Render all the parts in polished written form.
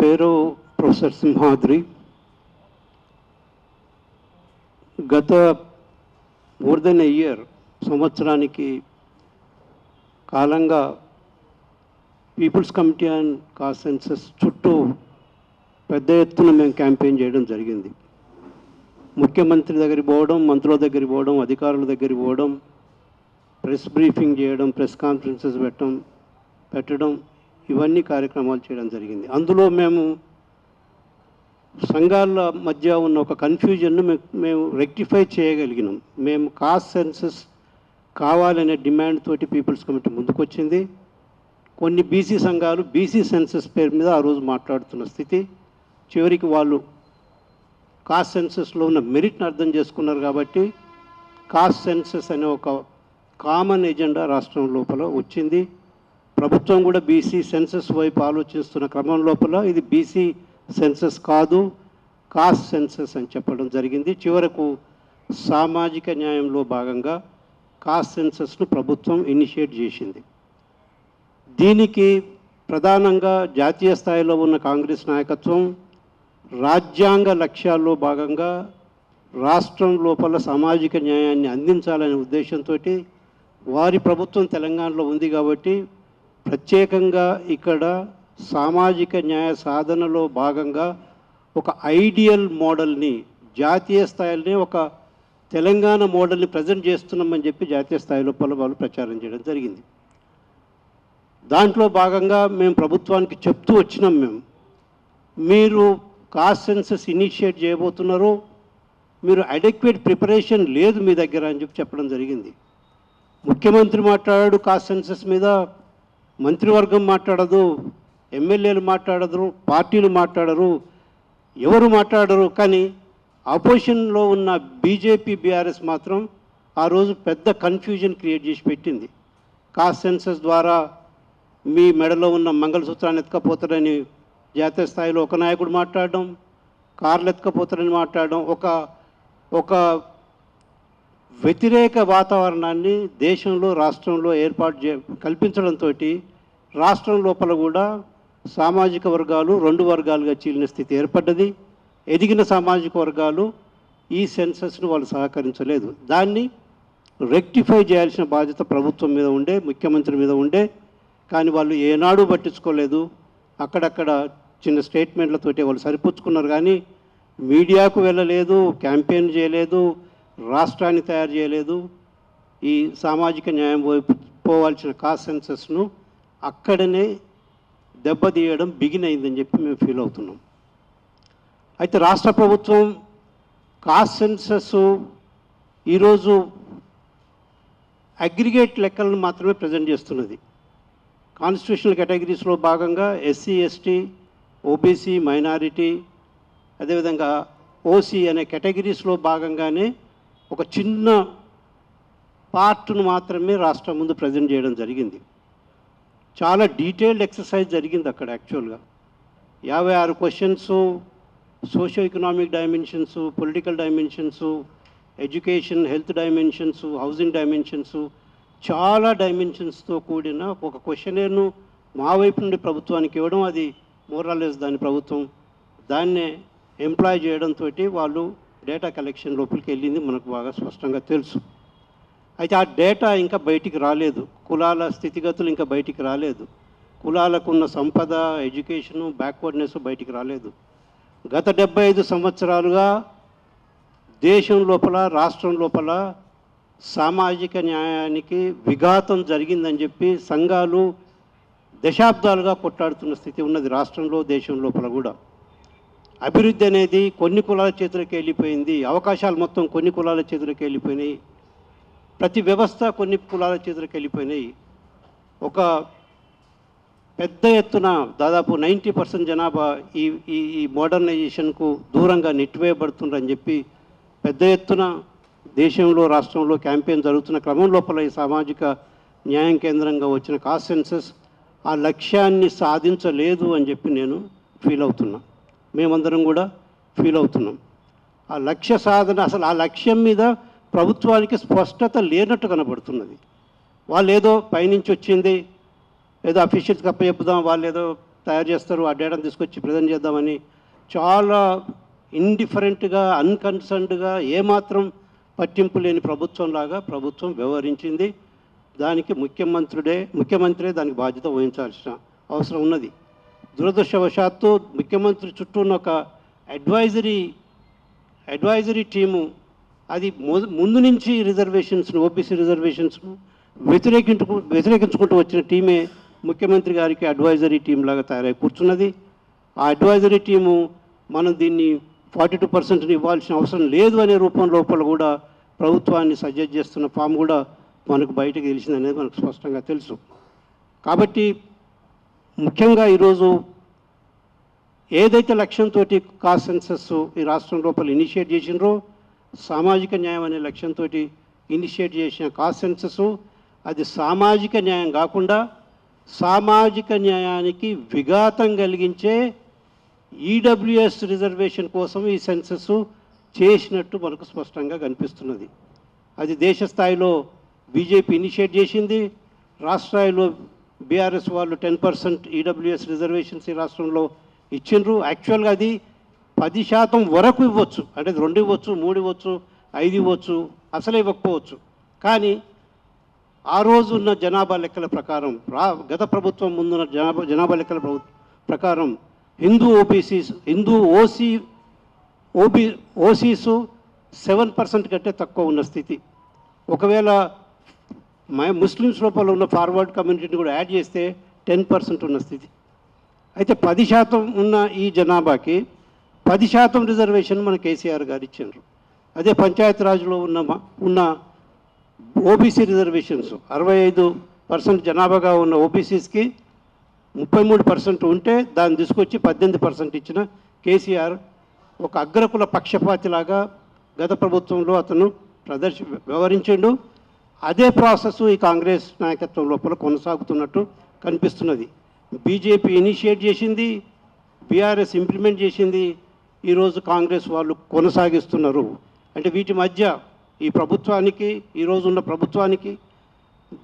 పేరు ప్రొఫెసర్ సింహాద్రి. గత more than ఎ year, సంవత్సరానికి కాలంగా people's committee and caste census చుట్టూ పెద్ద ఎత్తున మేము క్యాంపెయిన్ చేయడం జరిగింది. ముఖ్యమంత్రి దగ్గరికి పోవడం, మంత్రుల దగ్గరికి పోవడం, అధికారుల దగ్గరికి పోవడం, ప్రెస్ బ్రీఫింగ్ చేయడం, ప్రెస్ కాన్ఫరెన్సెస్ పెట్టడం ఇవన్నీ కార్యక్రమాలు చేయడం జరిగింది. అందులో మేము సంఘాల మధ్య ఉన్న ఒక కన్ఫ్యూజన్ను మేము రెక్టిఫై చేయగలిగినాం. మేము కాస్ట్ సెన్సస్ కావాలనే డిమాండ్ తోటి పీపుల్స్ కమిటీ ముందుకొచ్చింది. కొన్ని బీసీ సంఘాలు బీసీ సెన్సస్ పేరు మీద ఆ రోజు మాట్లాడుతున్న స్థితి, చివరికి వాళ్ళు కాస్ట్ సెన్సస్లో ఉన్న మెరిట్ని అర్థం చేసుకున్నారు. కాబట్టి కాస్ట్ సెన్సస్ అనే ఒక కామన్ ఎజెండా రాష్ట్రం లోపల వచ్చింది. ప్రభుత్వం కూడా బీసీ సెన్సస్ వైపు ఆలోచిస్తున్న క్రమం లోపల ఇది బీసీ సెన్సస్ కాదు, కాస్ట్ సెన్సస్ అని చెప్పడం జరిగింది. చివరకు సామాజిక న్యాయంలో భాగంగా కాస్ట్ సెన్సస్ను ప్రభుత్వం ఇనిషియేట్ చేసింది. దీనికి ప్రధానంగా జాతీయ స్థాయిలో ఉన్న కాంగ్రెస్ నాయకత్వం రాజ్యాంగ లక్ష్యాల్లో భాగంగా రాష్ట్రం లోపల సామాజిక న్యాయాన్ని అందించాలనే ఉద్దేశంతో వారి ప్రభుత్వం తెలంగాణలో ఉంది కాబట్టి ప్రత్యేకంగా ఇక్కడ సామాజిక న్యాయ సాధనలో భాగంగా ఒక ఐడియల్ మోడల్ని, జాతీయ స్థాయిలోనే ఒక తెలంగాణ మోడల్ని ప్రజెంట్ చేస్తున్నామని చెప్పి జాతీయ స్థాయిలో వాళ్ళు ప్రచారం చేయడం జరిగింది. దాంట్లో భాగంగా మేము ప్రభుత్వానికి చెప్తూ వచ్చినాం, మీరు కాస్ట్ సెన్సస్ ఇనిషియేట్ చేయబోతున్నారు, మీరు అడెక్వేట్ ప్రిపరేషన్ లేదు మీ దగ్గర అని చెప్పడం జరిగింది. ముఖ్యమంత్రి మాట్లాడాడు కాస్ట్ సెన్సస్ మీద, మంత్రివర్గం మాట్లాడదు, ఎమ్మెల్యేలు మాట్లాడరు, పార్టీలు మాట్లాడరు, ఎవరు మాట్లాడరు. కానీ ఆపోజిషన్లో ఉన్న బీజేపీ, బీఆర్ఎస్ మాత్రం ఆ రోజు పెద్ద కన్ఫ్యూజన్ క్రియేట్ చేసి పెట్టింది. కాస్ట్ సెన్సస్ ద్వారా మీ మెడలో ఉన్న మంగళసూత్రాన్ని ఎత్తుకపోతారని జాతీయ స్థాయిలో ఒక నాయకుడు మాట్లాడడం, కార్లు ఎత్తుకపోతారని మాట్లాడడం, ఒక వ్యతిరేక వాతావరణాన్ని దేశంలో, రాష్ట్రంలో కల్పించడంతో రాష్ట్రం లోపల కూడా సామాజిక వర్గాలు రెండు వర్గాలుగా చీలిన స్థితి ఏర్పడ్డది. ఎదిగిన సామాజిక వర్గాలు ఈ సెన్సస్ను వాళ్ళు సహకరించలేదు. దాన్ని రెక్టిఫై చేయాల్సిన బాధ్యత ప్రభుత్వం మీద ఉండే, ముఖ్యమంత్రి మీద ఉండే. కానీ వాళ్ళు ఏనాడు పట్టించుకోలేదు. అక్కడక్కడ చిన్న స్టేట్మెంట్లతోటి వాళ్ళు సరిపుచ్చుకున్నారు, కానీ మీడియాకు వెళ్ళలేదు, క్యాంపెయిన్ చేయలేదు, రాష్ట్రాన్ని తయారు చేయలేదు. ఈ సామాజిక న్యాయం వైపు పోవాల్సిన కాస్ట్ సెన్సస్ను అక్కడనే దెబ్బతీయడం బిగిన్ అయిందని చెప్పి మేము ఫీల్ అవుతున్నాం. అయితే రాష్ట్ర ప్రభుత్వం కాస్ట్ సెన్సస్ ఈరోజు అగ్రిగేట్ లెక్కలను మాత్రమే ప్రజెంట్ చేస్తున్నది. కాన్స్టిట్యూషనల్ కేటగిరీస్లో భాగంగా ఎస్సీ, ఎస్టీ, ఓబీసీ, మైనారిటీ, అదేవిధంగా ఓసీ అనే కేటగిరీస్లో భాగంగానే ఒక చిన్న పార్ట్ను మాత్రమే రాష్ట్రం ముందు ప్రజెంట్ చేయడం జరిగింది. చాలా డీటెయిల్డ్ ఎక్సర్సైజ్ జరిగింది అక్కడ. యాక్చువల్గా 56 questions, socio economic dimensions, political dimensions, education, health dimensions, housing dimensions, చాలా డైమెన్షన్స్తో కూడిన ఒక క్వశ్చనేర్ను మా వైపు నుండి ప్రభుత్వానికి ఇవ్వడం, అది మోరాలెస్ దాని ప్రభుత్వం దాన్నే ఎంప్లాయ్ చేయడంతో వాళ్ళు డేటా కలెక్షన్ లోపలికి వెళ్ళింది మనకు బాగా స్పష్టంగా తెలుసు. అయితే ఆ డేటా ఇంకా బయటికి రాలేదు, కులాల స్థితిగతులు ఇంకా బయటికి రాలేదు, కులాలకున్న సంపద, ఎడ్యుకేషను, బ్యాక్వర్డ్నెస్ బయటికి రాలేదు. గత 75 సంవత్సరాలుగా దేశం లోపల, రాష్ట్రం లోపల సామాజిక న్యాయానికి విఘాతం జరిగిందని చెప్పి సంఘాలు దశాబ్దాలుగా కొట్లాడుతున్న స్థితి ఉన్నది రాష్ట్రంలో, దేశం లోపల కూడా. అభివృద్ధి అనేది కొన్ని కులాల చేతులకు వెళ్ళిపోయింది, అవకాశాలు మొత్తం కొన్ని కులాల చేతులకు వెళ్ళిపోయినాయి, ప్రతి వ్యవస్థ కొన్ని కులాల చేతులకు వెళ్ళిపోయినాయి. ఒక పెద్ద ఎత్తున దాదాపు 90% జనాభా ఈ మోడర్నైజేషన్కు దూరంగా నెట్టివేయబడుతుందని చెప్పి పెద్ద ఎత్తున దేశంలో, రాష్ట్రంలో క్యాంపెయిన్ జరుగుతున్న క్రమం లోపల ఈ సామాజిక న్యాయం కేంద్రంగా వచ్చిన కాస్ట్ సెన్సస్ ఆ లక్ష్యాన్ని సాధించలేదు అని చెప్పి నేను ఫీల్ అవుతున్నా, మేమందరం కూడా ఫీల్ అవుతున్నాం. ఆ లక్ష్య సాధన, అసలు ఆ లక్ష్యం మీద ప్రభుత్వానికి స్పష్టత లేనట్టు కనబడుతున్నది. వాళ్ళు ఏదో పైనుంచి వచ్చింది, ఏదో అఫీషియల్స్కి అప్పచెప్పుదాం, వాళ్ళు ఏదో తయారు చేస్తారు, ఆ డేటాను తీసుకొచ్చి ప్రజెంట్ చేద్దామని చాలా ఇండిఫరెంట్గా, అన్కన్సర్న్డ్గా, ఏమాత్రం పట్టింపు లేని ప్రభుత్వంలాగా ప్రభుత్వం వ్యవహరించింది. దానికి ముఖ్యమంత్రే దానికి బాధ్యత వహించాల్సిన అవసరం ఉన్నది. దురదృష్టవశాత్తు ముఖ్యమంత్రి చుట్టూ ఉన్న ఒక అడ్వైజరీ టీము అది ముందు నుంచి రిజర్వేషన్స్ను, ఓబీసీ రిజర్వేషన్స్ను వ్యతిరేకించుకుంటూ వచ్చిన టీమే ముఖ్యమంత్రి గారికి అడ్వైజరీ టీం లాగా తయారై కూర్చున్నది. ఆ అడ్వైజరీ టీము మనం దీన్ని 42% ఇవ్వాల్సిన అవసరం లేదు అనే రూపం లోపల కూడా ప్రభుత్వాన్ని సజెస్ట్ చేస్తున్న ఫామ్ కూడా మనకు బయటకు తెలిసిందనేది మనకు స్పష్టంగా తెలుసు. కాబట్టి ముఖ్యంగా ఈరోజు ఏదైతే లక్ష్యంతో కాస్ట్ సెన్సస్ ఈ రాష్ట్రం లోపల ఇనిషియేట్ చేసినారో, సామాజిక న్యాయం అనే లక్ష్యంతో ఇనిషియేట్ చేసిన కాస్ట్ సెన్సస్ అది సామాజిక న్యాయం కాకుండా సామాజిక న్యాయానికి విఘాతం కలిగించే ఈడబ్ల్యూఎస్ రిజర్వేషన్ కోసం ఈ సెన్సస్ చేసినట్టు మనకు స్పష్టంగా కనిపిస్తున్నది. అది దేశ స్థాయిలో బీజేపీ ఇనిషియేట్ చేసింది, రాష్ట్ర స్థాయిలో బీఆర్ఎస్ వాళ్ళు 10% ఈడబ్ల్యూఎస్ రిజర్వేషన్స్ ఈ రాష్ట్రంలో ఇచ్చిండ్రు. యాక్చువల్గా అది 10% వరకు ఇవ్వచ్చు, అంటే 2 ఇవ్వచ్చు, 3 ఇవ్వచ్చు, 5 ఇవ్వచ్చు, అసలే ఇవ్వకపోవచ్చు. కానీ ఆ రోజు ఉన్న జనాభా లెక్కల ప్రకారం, గత ప్రభుత్వం ముందున్న జనాభా లెక్కల ప్రకారం హిందూ ఓసీసు 7% కంటే తక్కువ ఉన్న స్థితి. ఒకవేళ ముస్లిమ్స్ లోపల ఉన్న ఫార్వర్డ్ కమ్యూనిటీని కూడా యాడ్ చేస్తే 10% ఉన్న స్థితి. అయితే 10% ఉన్న ఈ జనాభాకి 10% రిజర్వేషన్ మన కేసీఆర్ గారు ఇచ్చారు. అదే పంచాయతీరాజ్లో ఉన్న ఓబీసీ రిజర్వేషన్స్ 65% జనాభాగా ఉన్న ఓబీసీస్కి 33% ఉంటే దాన్ని తీసుకొచ్చి 18% ఇచ్చిన కేసీఆర్ ఒక అగ్రకుల పక్షపాతిలాగా గత ప్రభుత్వంలో అతను వ్యవహరించిండు. అదే ప్రాసెస్ ఈ కాంగ్రెస్ నాయకత్వం లోపల కొనసాగుతున్నట్టు కనిపిస్తున్నది. బీజేపీ ఇనిషియేట్ చేసింది, బీఆర్ఎస్ ఇంప్లిమెంట్ చేసింది, ఈరోజు కాంగ్రెస్ వాళ్ళు కొనసాగిస్తున్నారు. అంటే వీటి మధ్య ఈ ప్రభుత్వానికి, ఈరోజు ఉన్న ప్రభుత్వానికి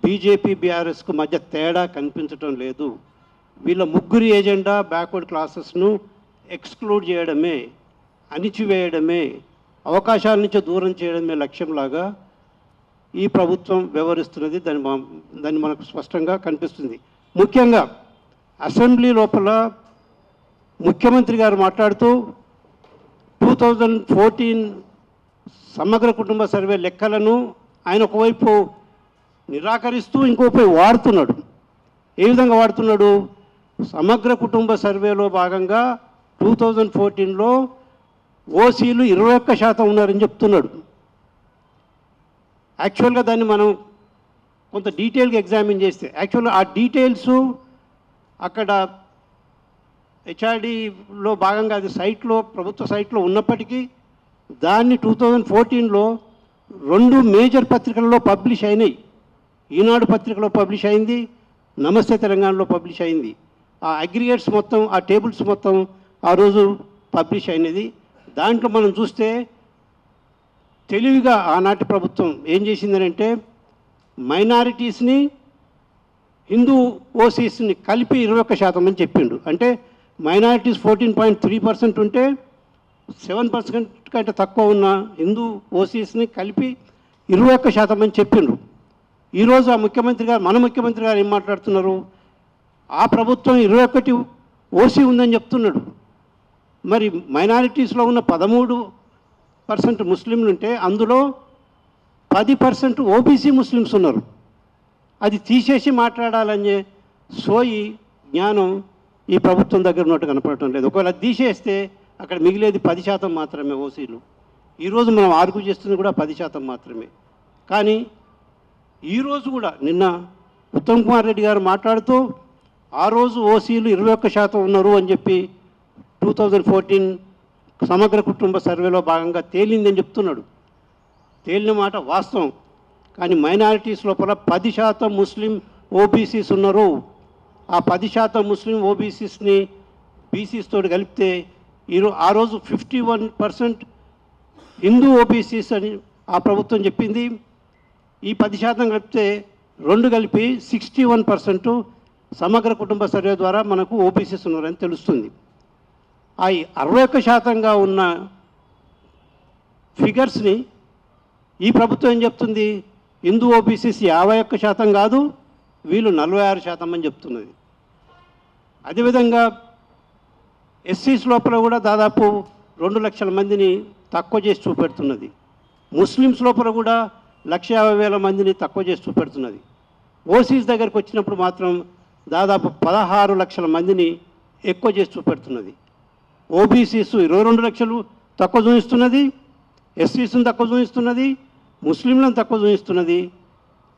బీజేపీ బీఆర్ఎస్కు మధ్య తేడా కనిపించడం లేదు. వీళ్ళ ముగ్గురి ఏజెండా బ్యాక్వర్డ్ క్లాసెస్ను ఎక్స్క్లూడ్ చేయడమే, అణిచివేయడమే, అవకాశాల నుంచి దూరం చేయడమే లక్ష్యంలాగా ఈ ప్రభుత్వం వ్యవహరిస్తున్నది. దాన్ని మనకు స్పష్టంగా కనిపిస్తుంది. ముఖ్యంగా అసెంబ్లీ లోపల ముఖ్యమంత్రి గారు మాట్లాడుతూ 2014 సమగ్ర కుటుంబ సర్వే లెక్కలను ఆయన ఒకవైపు నిరాకరిస్తూ ఇంకోవైపు వాడుతున్నాడు. ఏ విధంగా వాడుతున్నాడు? సమగ్ర కుటుంబ సర్వేలో భాగంగా 2014లో ఓసీలు 21% ఉన్నారని చెప్తున్నాడు. యాక్చువల్గా దాన్ని మనం కొంత డీటెయిల్గా ఎగ్జామిన్ చేస్తే యాక్చువల్గా ఆ డీటెయిల్స్ అక్కడ హెచ్ఆర్డీలో భాగంగా అది సైట్లో, ప్రభుత్వ సైట్లో ఉన్నప్పటికీ దాన్ని 2014లో 2 మేజర్ పత్రికలలో పబ్లిష్ అయినాయి. ఈనాడు పత్రికలో పబ్లిష్ అయింది, నమస్తే తెలంగాణలో పబ్లిష్ అయింది. ఆ అగ్రిగేట్స్ మొత్తం, ఆ టేబుల్స్ మొత్తం ఆ రోజు పబ్లిష్ అయినది. దాంట్లో మనం చూస్తే తెలివిగా ఆనాటి ప్రభుత్వం ఏం చేసిందనంటే మైనారిటీస్ని, హిందూ ఓసీస్ని కలిపి 21% అని చెప్పిండు. అంటే మైనారిటీస్ 14.3% ఉంటే 7% కంటే తక్కువ ఉన్న హిందూ ఓసీస్ని కలిపి 21% అని చెప్పిండ్రు. ఈరోజు ఆ ముఖ్యమంత్రి గారు, మన ముఖ్యమంత్రి గారు ఏం మాట్లాడుతున్నారు? ఆ ప్రభుత్వం 21 ఓసీ ఉందని చెప్తున్నాడు. మరి మైనారిటీస్లో ఉన్న 13% ముస్లింలు ఉంటే అందులో 10% ఓబీసీ ముస్లిమ్స్ ఉన్నారు. అది తీసేసి మాట్లాడాలనే సోయి జ్ఞానం ఈ ప్రభుత్వం దగ్గర ఉన్నట్టు కనపడటం లేదు. ఒకవేళ తీసేస్తే అక్కడ మిగిలేది 10% మాత్రమే ఓసీలు. ఈరోజు మనం ఆర్గ్యూ చేస్తుంది కూడా 10% మాత్రమే. కానీ ఈరోజు కూడా నిన్న ఉత్తమ్ కుమార్ రెడ్డి గారు మాట్లాడుతూ ఆ రోజు ఓసీలు 21% ఉన్నారు అని చెప్పి 2014 సమగ్ర కుటుంబ సర్వేలో భాగంగా తేలిందని చెప్తున్నాడు. తేలిన మాట వాస్తవం. కానీ మైనారిటీస్ లోపల 10% ముస్లిం ఓబీసీస్ ఉన్నారు. ఆ 10% ముస్లిం ఓబీసీస్ని బీసీస్ తోటి కలిపితే ఆ రోజు 51% హిందూ ఓబీసీస్ అని ఆ ప్రభుత్వం చెప్పింది. ఈ 10% కలిపితే 2 కలిపి 61% సమగ్ర కుటుంబ సర్వే ద్వారా మనకు ఓబీసీస్ ఉన్నారని తెలుస్తుంది. ఆ 61%గా ఉన్న ఫిగర్స్ని ఈ ప్రభుత్వం ఏం చెప్తుంది, హిందూ ఓబీసీస్ 51% కాదు, వీళ్ళు 46% అని చెప్తున్నది. అదేవిధంగా ఎస్సీస్ లోపల కూడా దాదాపు 2 లక్షల మందిని తక్కువ చేసి చూపెడుతున్నది. ముస్లిమ్స్ లోపల కూడా 150,000 మందిని తక్కువ చేసి చూపెడుతున్నది. ఓసీస్ దగ్గరికి వచ్చినప్పుడు మాత్రం దాదాపు 16 లక్షల మందిని ఎక్కువ చేసి చూపెడుతున్నది. ఓబీసీస్ 22 లక్షలు తక్కువ చూపిస్తున్నది, ఎస్సీస్ని తక్కువ చూపిస్తున్నది, ముస్లింలను తక్కువ చూపిస్తున్నది.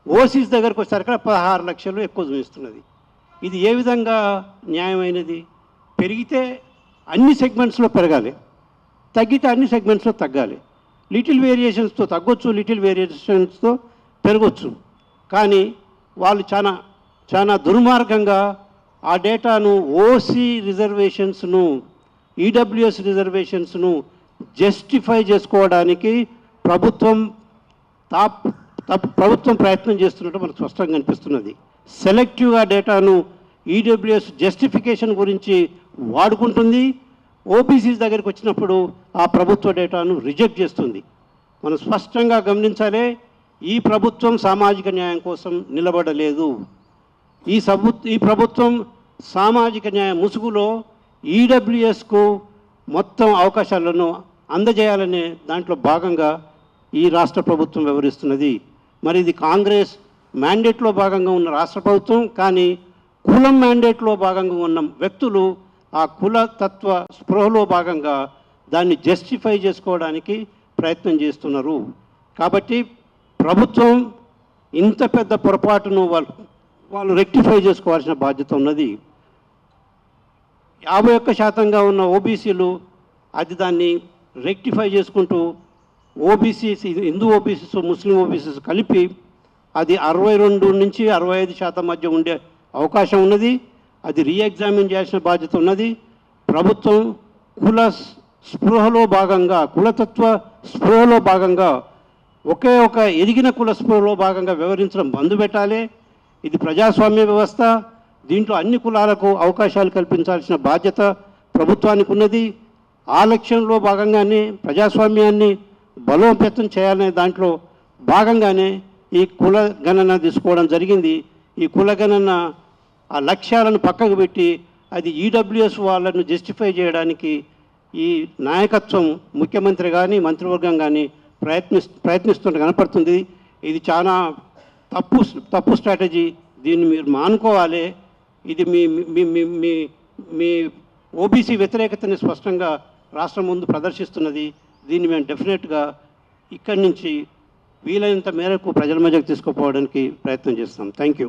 ఓసీస్ దగ్గరకు వచ్చేసరికి 16 లక్షలు ఎక్కువ చూపిస్తున్నది. ఇది ఏ విధంగా న్యాయమైనది? పెరిగితే అన్ని సెగ్మెంట్స్లో పెరగాలి, తగ్గితే అన్ని సెగ్మెంట్స్లో తగ్గాలి. లిటిల్ వేరియేషన్స్తో తగ్గొచ్చు, లిటిల్ వేరియేషన్స్తో పెరగచ్చు. కానీ వాళ్ళు చాలా దుర్మార్గంగా ఆ డేటాను ఓసీ రిజర్వేషన్స్ను, ఈడబ్ల్యూఎస్ రిజర్వేషన్స్ను జస్టిఫై చేసుకోవడానికి ప్రభుత్వం ప్రయత్నం చేస్తున్నట్టు మనకు స్పష్టంగా కనిపిస్తున్నది. సెలెక్టివ్గా డేటాను ఈడబ్ల్యూఎస్ జస్టిఫికేషన్ గురించి వాడుకుంటుంది. ఓబీసీస్ దగ్గరికి వచ్చినప్పుడు ఆ ప్రభుత్వ డేటాను రిజెక్ట్ చేస్తుంది. మనం స్పష్టంగా గమనించాలి, ఈ ప్రభుత్వం సామాజిక న్యాయం కోసం నిలబడలేదు. ఈ ప్రభుత్వం సామాజిక న్యాయ ముసుగులో ఈడబ్ల్యూఎస్కు మొత్తం అవకాశాలను అందజేయాలనే దాంట్లో భాగంగా ఈ రాష్ట్ర ప్రభుత్వం వ్యవహరిస్తున్నది. మరి ఇది కాంగ్రెస్ మ్యాండేట్లో భాగంగా ఉన్న రాష్ట్ర ప్రభుత్వం, కానీ కులం మ్యాండేట్లో భాగంగా ఉన్న వ్యక్తులు ఆ కుల తత్వ స్పృహలో భాగంగా దాన్ని జస్టిఫై చేసుకోవడానికి ప్రయత్నం చేస్తున్నారు. కాబట్టి ప్రభుత్వం ఇంత పెద్ద పొరపాటును వాళ్ళు రెక్టిఫై చేసుకోవాల్సిన బాధ్యత ఉన్నది. 51%గా ఉన్న ఓబీసీలు అది దాన్ని రెక్టిఫై చేసుకుంటూ ఓబీసీస్, హిందూ ఓబీసీస్, ముస్లిం ఓబీసీస్ కలిపి అది 62 నుంచి 65% మధ్య ఉండే అవకాశం ఉన్నది. అది రీఎగ్జామిన్ చేయాల్సిన బాధ్యత ఉన్నది. ప్రభుత్వం కుల స్పృహలో భాగంగా, కులతత్వ స్పృహలో భాగంగా, ఒకే ఒక ఎదిగిన కుల స్పృహలో భాగంగా వ్యవహరించడం బంద్ పెట్టాలి. ఇది ప్రజాస్వామ్య వ్యవస్థ, దీంట్లో అన్ని కులాలకు అవకాశాలు కల్పించాల్సిన బాధ్యత ప్రభుత్వానికి ఉన్నది. ఆ లక్ష్యంలో భాగంగానే ప్రజాస్వామ్యాన్ని బలోపేతం చేయాలనే దాంట్లో భాగంగానే ఈ కుల గణన తీసుకోవడం జరిగింది. ఈ కుల గణన ఆ లక్ష్యాలను పక్కకు పెట్టి అది ఈడబ్ల్యూఎస్ వాళ్ళను జస్టిఫై చేయడానికి ఈ నాయకత్వం, ముఖ్యమంత్రి కానీ మంత్రివర్గం కానీ ప్రయత్నిస్తుంటే కనపడుతుంది. ఇది చాలా తప్పు స్ట్రాటజీ. దీన్ని మీరు మానుకోవాలి. ఇది మీ మీ మీ మీ ఓబీసీ వ్యతిరేకతని స్పష్టంగా రాష్ట్రం ముందు ప్రదర్శిస్తున్నది. దీన్ని మేము డెఫినెట్గా ఇక్కడి నుంచి వీలైనంత మేరకు ప్రజల మధ్యకు తీసుకుపోవడానికి ప్రయత్నం చేస్తాం. Thank you.